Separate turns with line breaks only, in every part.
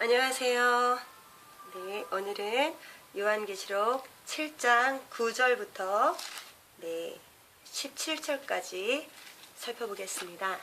안녕하세요. 네, 오늘은 요한계시록 7장 9절부터 17절까지 살펴보겠습니다.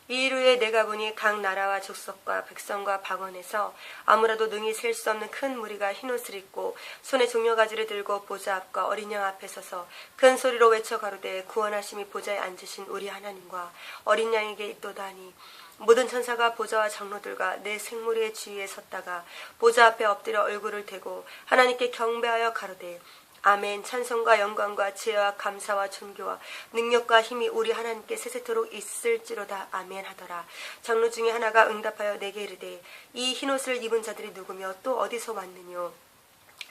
이일 후에 내가 보니 각 나라와 족속과 백성과 방언에서 아무라도 능히 셀 수 없는 큰 무리가 흰옷을 입고 손에 종려가지를 들고 보좌 앞과 어린 양 앞에 서서 큰 소리로 외쳐 가로되 구원하심이 보좌에 앉으신 우리 하나님과 어린 양에게 있도다 하니 모든 천사가 보좌와 장로들과 내 생물의 주위에 섰다가 보좌 앞에 엎드려 얼굴을 대고 하나님께 경배하여 가로되 아멘. 찬송과 영광과 지혜와 감사와 존귀와 능력과 힘이 우리 하나님께 세세토록 있을지로다. 아멘 하더라. 장로 중에 하나가 응답하여 내게 이르되 이 흰옷을 입은 자들이 누구며 또 어디서 왔느뇨?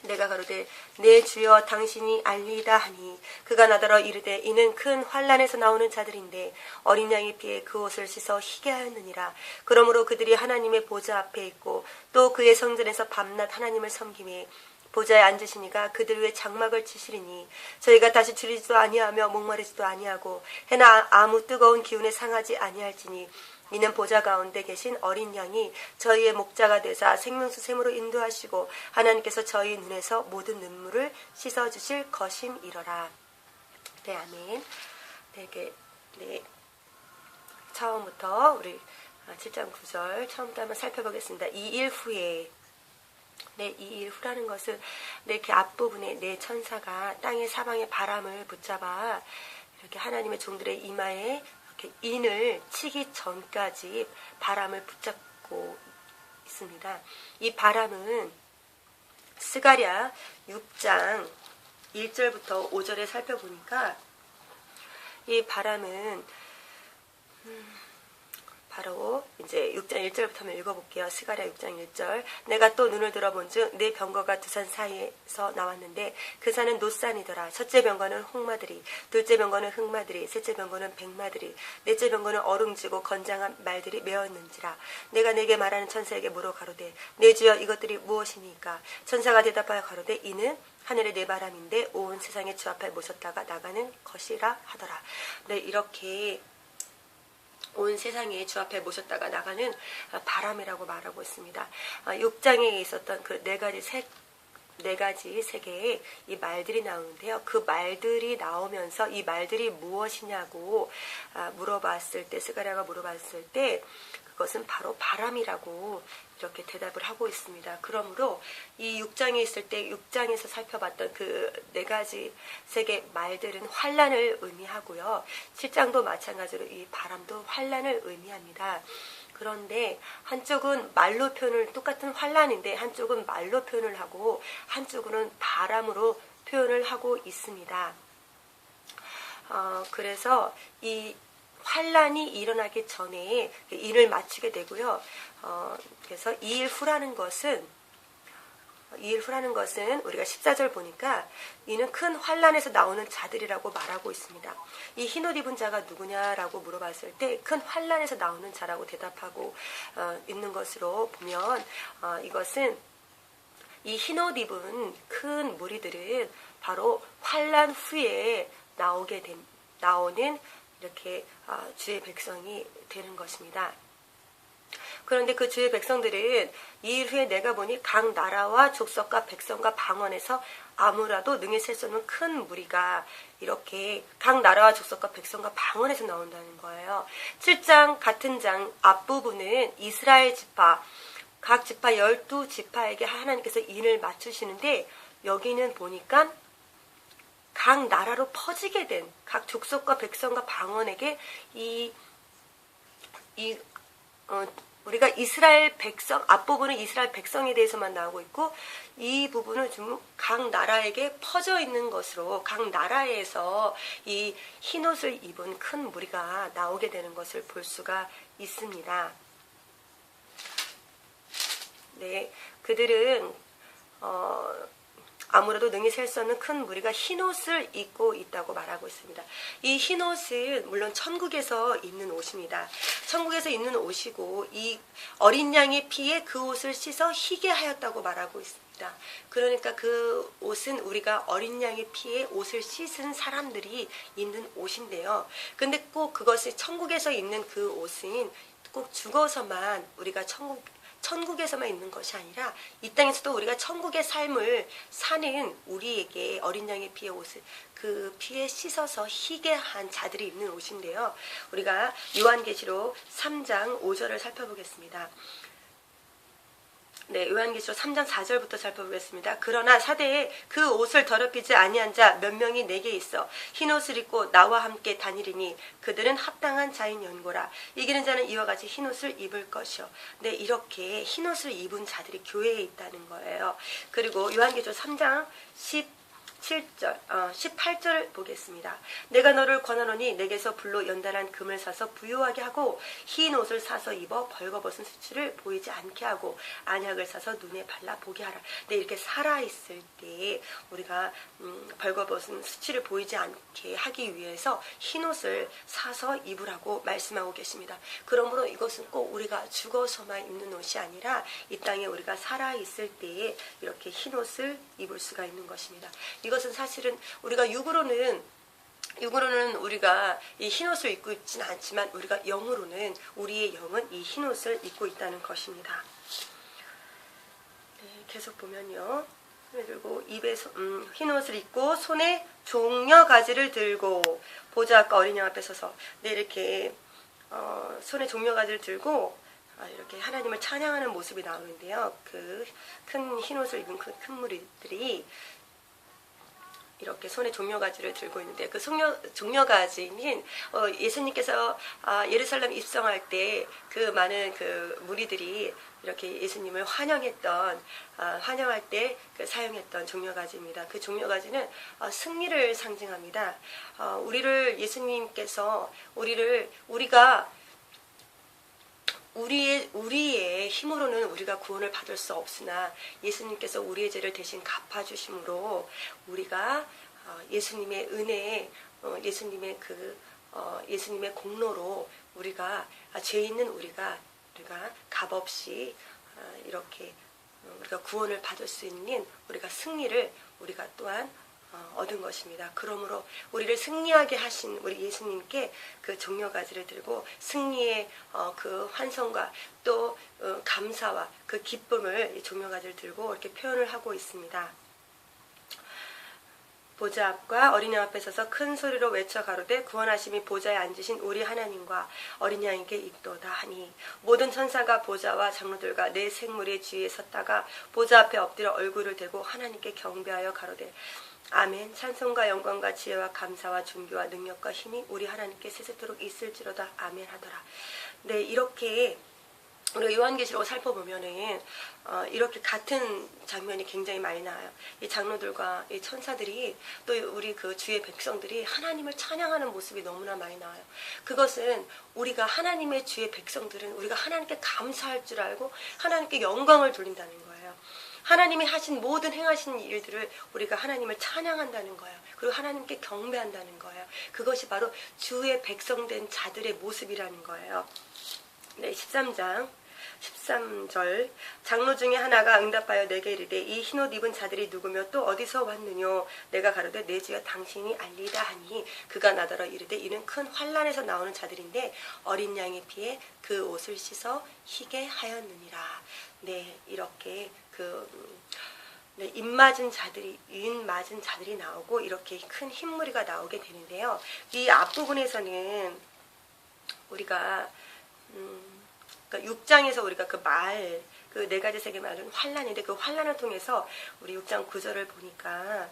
내가 가로되 내 주여 당신이 알리이다 하니 그가 나더러 이르되 이는 큰 환난에서 나오는 자들인데 어린 양의 피에 그 옷을 씻어 희게 하였느니라. 그러므로 그들이 하나님의 보좌 앞에 있고 또 그의 성전에서 밤낮 하나님을 섬기매 보좌에 앉으시니가 그들 위에 장막을 치시리니 저희가 다시 줄이지도 아니하며 목마르지도 아니하고 해나 아무 뜨거운 기운에 상하지 아니할지니 이는 보좌 가운데 계신 어린 양이 저희의 목자가 되사 생명수 샘으로 인도하시고 하나님께서 저희 눈에서 모든 눈물을 씻어주실 것임이러라. 네, 아멘. 처음부터 우리 7장 9절 처음부터 한번 살펴보겠습니다. 이 일 후에 이 일 후라는 것은 이렇게 앞부분에 네 천사가 땅의 사방에 바람을 붙잡아 이렇게 하나님의 종들의 이마에 이렇게 인을 치기 전까지 바람을 붙잡고 있습니다. 이 바람은 스가랴 6장 1절부터 5절에 살펴보니까 이 바람은 바로 이제 6장 1절부터 한번 읽어볼게요. 스가랴 6장 1절. 내가 또 눈을 들어본즉 내 병거가 두 산 사이에서 나왔는데 그 산은 노산이더라. 첫째 병거는 홍마들이, 둘째 병거는 흑마들이, 셋째 병거는 백마들이, 넷째 병거는 어룽지고 건장한 말들이 메었는지라. 내가 내게 말하는 천사에게 물어 가로되 내 주여 이것들이 무엇이니까? 천사가 대답하여 가로되 이는 하늘의 네 바람인데 온 세상의 주 앞에 모셨다가 나가는 것이라 하더라. 네, 이렇게 온 세상에 주 앞에 모셨다가 나가는 바람이라고 말하고 있습니다. 6장에 있었던 그 네 가지 세계의 이 말들이 나오는데요. 그 말들이 나오면서 이 말들이 무엇이냐고 스가랴가 물어봤을 때 그것은 바로 바람이라고 이렇게 대답을 하고 있습니다. 그러므로 이 6장에 있을 때 6장에서 살펴봤던 그 네 가지 세계 말들은 환난을 의미하고요. 7장도 마찬가지로 이 바람도 환난을 의미합니다. 그런데 한쪽은 말로 표현을 똑같은 환난인데 한쪽은 말로 표현을 하고 한쪽은 바람으로 표현을 하고 있습니다. 그래서 이 환난이 일어나기 전에 일을 마치게 되고요. 그래서 이 일 후라는 것은 우리가 14절 보니까 이는 큰 환난에서 나오는 자들이라고 말하고 있습니다. 이 흰옷 입은 자가 누구냐라고 물어봤을 때 큰 환난에서 나오는 자라고 대답하고 있는 것으로 보면 이것은 이 흰옷 입은 큰 무리들은 바로 환난 후에 나오는 이렇게 주의 백성이 되는 것입니다. 그런데 그 주의 백성들은 이 일 후에 내가 보니 각 나라와 족속과 백성과 방언에서 아무라도 능히 셀 수 없는 큰 무리가 이렇게 각 나라와 족속과 백성과 방언에서 나온다는 거예요. 7장 같은 장 앞부분은 이스라엘 지파, 각 지파 12지파에게 하나님께서 인을 맞추시는데 여기는 보니까 각 나라로 퍼지게 된 각 족속과 백성과 방언에게 우리가 이스라엘 백성, 앞부분은 이스라엘 백성에 대해서만 나오고 있고 이 부분은 좀 각 나라에게 퍼져 있는 것으로 각 나라에서 이 흰옷을 입은 큰 무리가 나오게 되는 것을 볼 수가 있습니다. 네, 그들은 아무래도 능히 셀 수 없는 큰 무리가 흰옷을 입고 있다고 말하고 있습니다. 이 흰옷은 물론 천국에서 입는 옷입니다. 천국에서 입는 옷이고 이 어린 양의 피에 그 옷을 씻어 희게 하였다고 말하고 있습니다. 그러니까 그 옷은 우리가 어린 양의 피에 옷을 씻은 사람들이 입는 옷인데요. 근데 꼭 그것이 천국에서 입는 그 옷은 꼭 죽어서만 우리가 천국에서만 있는 것이 아니라 이 땅에서도 우리가 천국의 삶을 사는 우리에게 어린 양의 피의 옷을 그 피에 씻어서 희게 한 자들이 입는 옷인데요. 우리가 요한계시록 3장 5절을 살펴보겠습니다. 네, 요한계시록 3장 4절부터 살펴보겠습니다. 그러나 사대에 그 옷을 더럽히지 아니한 자 몇 명이 내게 있어 흰 옷을 입고 나와 함께 다니리니 그들은 합당한 자인 연고라. 이기는 자는 이와 같이 흰 옷을 입을 것이요. 네, 이렇게 흰 옷을 입은 자들이 교회에 있다는 거예요. 그리고 요한계시록 3장 18절 보겠습니다. 내가 너를 권하노니 내게서 불로 연단한 금을 사서 부유하게 하고 흰 옷을 사서 입어 벌거벗은 수치를 보이지 않게 하고 안약을 사서 눈에 발라 보게 하라. 네, 이렇게 살아있을 때 우리가 벌거벗은 수치를 보이지 않게 하기 위해서 흰 옷을 사서 입으라고 말씀하고 계십니다. 그러므로 이것은 꼭 우리가 죽어서만 입는 옷이 아니라 이 땅에 우리가 살아있을 때에 이렇게 흰 옷을 입을 수가 있는 것입니다. 이것은 사실은 우리가 육으로는 우리가 이 흰옷을 입고 있지는 않지만 우리가 영으로는 우리의 영은 이 흰옷을 입고 있다는 것입니다. 네, 계속 보면요. 그리고 입에 흰옷을 입고 손에 종려가지를 들고 보좌 앞과 어린 양 앞에 서서 네, 이렇게 손에 종려가지를 들고 이렇게 하나님을 찬양하는 모습이 나오는데요. 그 큰 흰옷을 입은 그 큰 무리들이 이렇게 손에 종려가지를 들고 있는데 그 종려가지는 예수님께서 예루살렘 입성할 때 그 많은 그 무리들이 이렇게 예수님을 환영할 때 그 사용했던 종려가지입니다. 그 종려가지는 승리를 상징합니다. 예수님께서 우리가 우리의 힘으로는 우리가 구원을 받을 수 없으나 예수님께서 우리의 죄를 대신 갚아주심으로 우리가 예수님의 은혜에 예수님의 공로로 우리가 죄 있는 우리가 값없이 이렇게 우리가 구원을 받을 수 있는 우리가 승리를 우리가 또한 얻은 것입니다. 그러므로 우리를 승리하게 하신 우리 예수님께 그 종려가지를 들고 승리의 그 환성과 또 감사와 그 기쁨을 이 종려가지를 들고 이렇게 표현을 하고 있습니다. 보좌 앞과 어린 양 앞에 서서 큰 소리로 외쳐 가로되 구원하심이 보좌에 앉으신 우리 하나님과 어린 양에게 있도다 하니 모든 천사가 보좌와 장로들과 내 생물의 주위에 섰다가 보좌 앞에 엎드려 얼굴을 대고 하나님께 경배하여 가로되 아멘. 찬송과 영광과 지혜와 감사와 존귀와 능력과 힘이 우리 하나님께 세세토록 있을지로다. 아멘 하더라. 네, 이렇게 우리가 요한계시록을 살펴보면은 이렇게 같은 장면이 굉장히 많이 나와요. 이 장로들과 이 천사들이 또 우리 그 주의 백성들이 하나님을 찬양하는 모습이 너무나 많이 나와요. 그것은 우리가 하나님의 주의 백성들은 우리가 하나님께 감사할 줄 알고 하나님께 영광을 돌린다는 거예요. 하나님이 하신 모든 행하신 일들을 우리가 하나님을 찬양한다는 거예요. 그리고 하나님께 경배한다는 거예요. 그것이 바로 주의 백성된 자들의 모습이라는 거예요. 네, 13절 장로 중에 하나가 응답하여 내게 이르되 이 흰옷 입은 자들이 누구며 또 어디서 왔느뇨. 내가 가로되 내 주여 당신이 알리다 하니 그가 나더러 이르되 이는 큰 환난에서 나오는 자들인데 어린 양의 피에 그 옷을 씻어 희게 하였느니라. 네, 이렇게 입 맞은 자들이 나오고 이렇게 큰 흰무리가 나오게 되는데요. 이 앞부분에서는 우리가 6장에서 우리가 그 네 가지 색의 말은 환란인데 그 환란을 통해서 우리 6장 9절을 보니까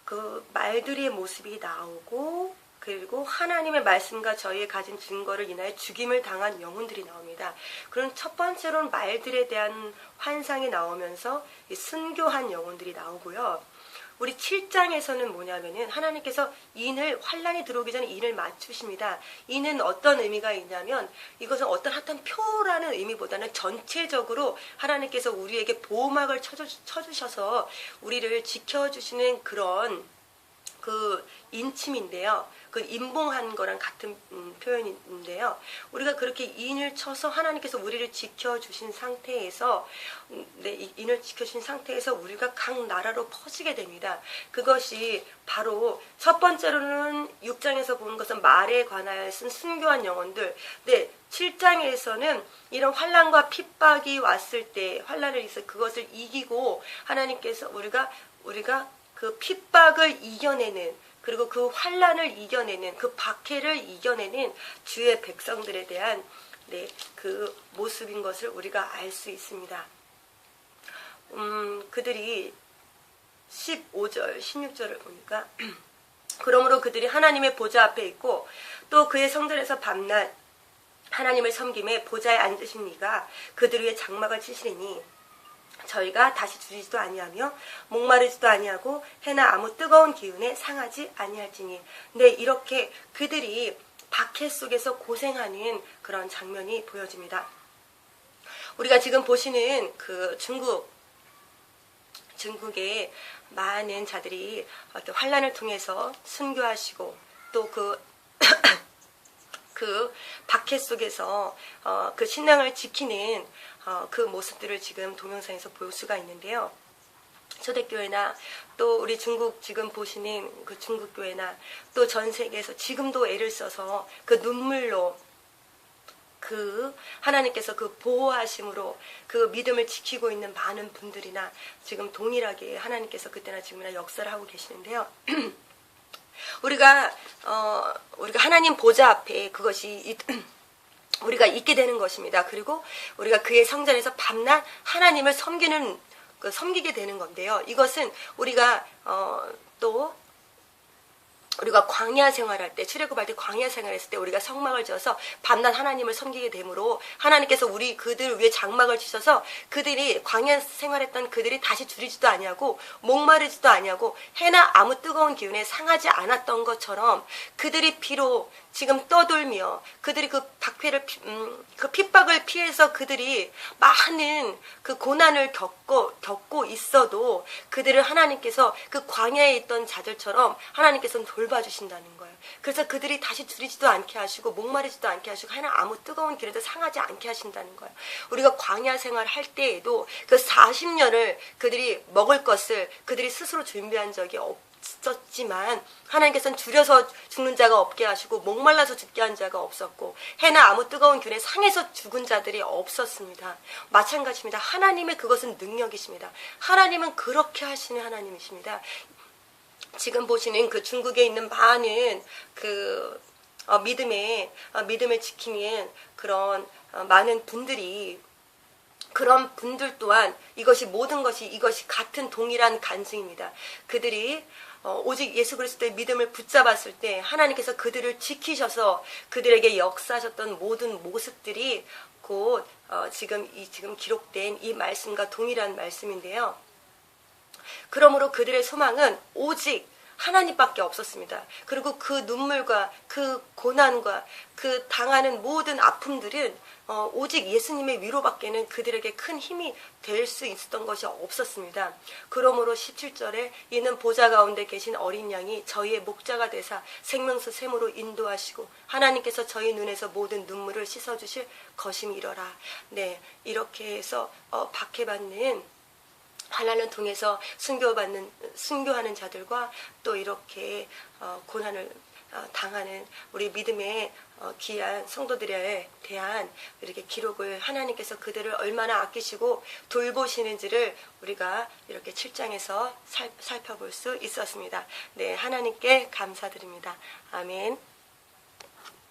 그 말들의 모습이 나오고 그리고 하나님의 말씀과 저희의 가진 증거를 인하여 죽임을 당한 영혼들이 나옵니다. 그런 첫 번째로는 말들에 대한 환상이 나오면서 순교한 영혼들이 나오고요. 우리 7장에서는 뭐냐면은 하나님께서 환란이 들어오기 전에 인을 맞추십니다. 인은 어떤 의미가 있냐면 이것은 어떤 표라는 의미보다는 전체적으로 하나님께서 우리에게 보호막을 쳐주셔서 우리를 지켜주시는 그런 그 인침인데요. 그 인봉한 거랑 같은 표현인데요. 우리가 그렇게 인을 쳐서 하나님께서 우리를 지켜주신 상태에서 인을 지켜주신 상태에서 우리가 각 나라로 퍼지게 됩니다. 그것이 바로 첫 번째로는 6장에서 보는 것은 말에 관하여 쓴 순교한 영혼들. 7장에서는 이런 환난과 핍박이 왔을 때 환난을 있어 그것을 이기고 하나님께서 우리가 그 핍박을 이겨내는 그리고 그 환난을 이겨내는 그 박해를 이겨내는 주의 백성들에 대한 그 모습인 것을 우리가 알 수 있습니다. 그들이 15절, 16절을 보니까 그러므로 그들이 하나님의 보좌 앞에 있고 또 그의 성전에서 밤낮 하나님을 섬김에 보좌에 앉으신 이가 그들 위에 장막을 치시리니 저희가 다시 줄이지도 아니하며 목마르지도 아니하고 해나 아무 뜨거운 기운에 상하지 아니할지니. 이렇게 그들이 박해 속에서 고생하는 그런 장면이 보여집니다. 우리가 지금 보시는 그 중국의 많은 자들이 이렇게 환난을 통해서 순교하시고 또 그 박해 속에서 그 신앙을 지키는 그 모습들을 지금 동영상에서 볼 수가 있는데요. 초대교회나 또 우리 중국 지금 보시는 그 중국교회나 또 전 세계에서 지금도 애를 써서 그 눈물로 그 하나님께서 그 보호하심으로 그 믿음을 지키고 있는 많은 분들이나 지금 동일하게 하나님께서 그때나 지금이나 역사를 하고 계시는데요. 우리가 하나님 보좌 앞에 그것이 우리가 있게 되는 것입니다. 그리고 우리가 그의 성전에서 밤낮 하나님을 섬기게 되는 건데요. 이것은 우리가 우리가 광야 생활할 때, 출애굽할 때 광야 생활했을 때 우리가 성막을 지어서 밤낮 하나님을 섬기게 되므로 하나님께서 그들 위에 장막을 치셔서 그들이 광야 생활했던 그들이 다시 줄이지도 아니하고 목마르지도 아니하고 해나 아무 뜨거운 기운에 상하지 않았던 것처럼 그들이 비록 지금 떠돌며 그들이 그 박해를 그 핍박을 피해서 그들이 많은 그 고난을 겪고 있어도 그들을 하나님께서 그 광야에 있던 자들처럼 하나님께서는 돌봐주신다는 거예요. 그래서 그들이 다시 줄이지도 않게 하시고 목마르지도 않게 하시고 하나 아무 뜨거운 기운에도 상하지 않게 하신다는 거예요. 우리가 광야 생활 할 때에도 그 40년을 그들이 먹을 것을 그들이 스스로 준비한 적이 없었지만 하나님께서는 줄여서 죽는 자가 없게 하시고 목말라서 죽게 한 자가 없었고 해나 아무 뜨거운 균에 상해서 죽은 자들이 없었습니다. 마찬가지입니다. 하나님의 그것은 능력이십니다. 하나님은 그렇게 하시는 하나님이십니다. 지금 보시는 그 중국에 있는 많은 그 믿음을 지키는 그런 많은 분들이 그런 분들 또한 모든 것이 이것이 같은 동일한 간증입니다. 그들이 오직 예수 그리스도의 믿음을 붙잡았을 때 하나님께서 그들을 지키셔서 그들에게 역사하셨던 모든 모습들이 곧 지금 기록된 이 말씀과 동일한 말씀인데요. 그러므로 그들의 소망은 오직 하나님밖에 없었습니다. 그리고 그 눈물과 그 고난과 그 당하는 모든 아픔들은 오직 예수님의 위로밖에는 그들에게 큰 힘이 될 수 있었던 것이 없었습니다. 그러므로 17절에 이는 보좌 가운데 계신 어린 양이 저희의 목자가 되사 생명수 샘으로 인도하시고 하나님께서 저희 눈에서 모든 눈물을 씻어주실 것임이러라. 이렇게 해서 박해받는 환난을 통해서 순교하는 자들과 또 이렇게 고난을 당하는 우리 믿음의 귀한 성도들에 대한 이렇게 기록을 하나님께서 그들을 얼마나 아끼시고 돌보시는지를 우리가 이렇게 7장에서 살펴볼 수 있었습니다. 하나님께 감사드립니다. 아멘.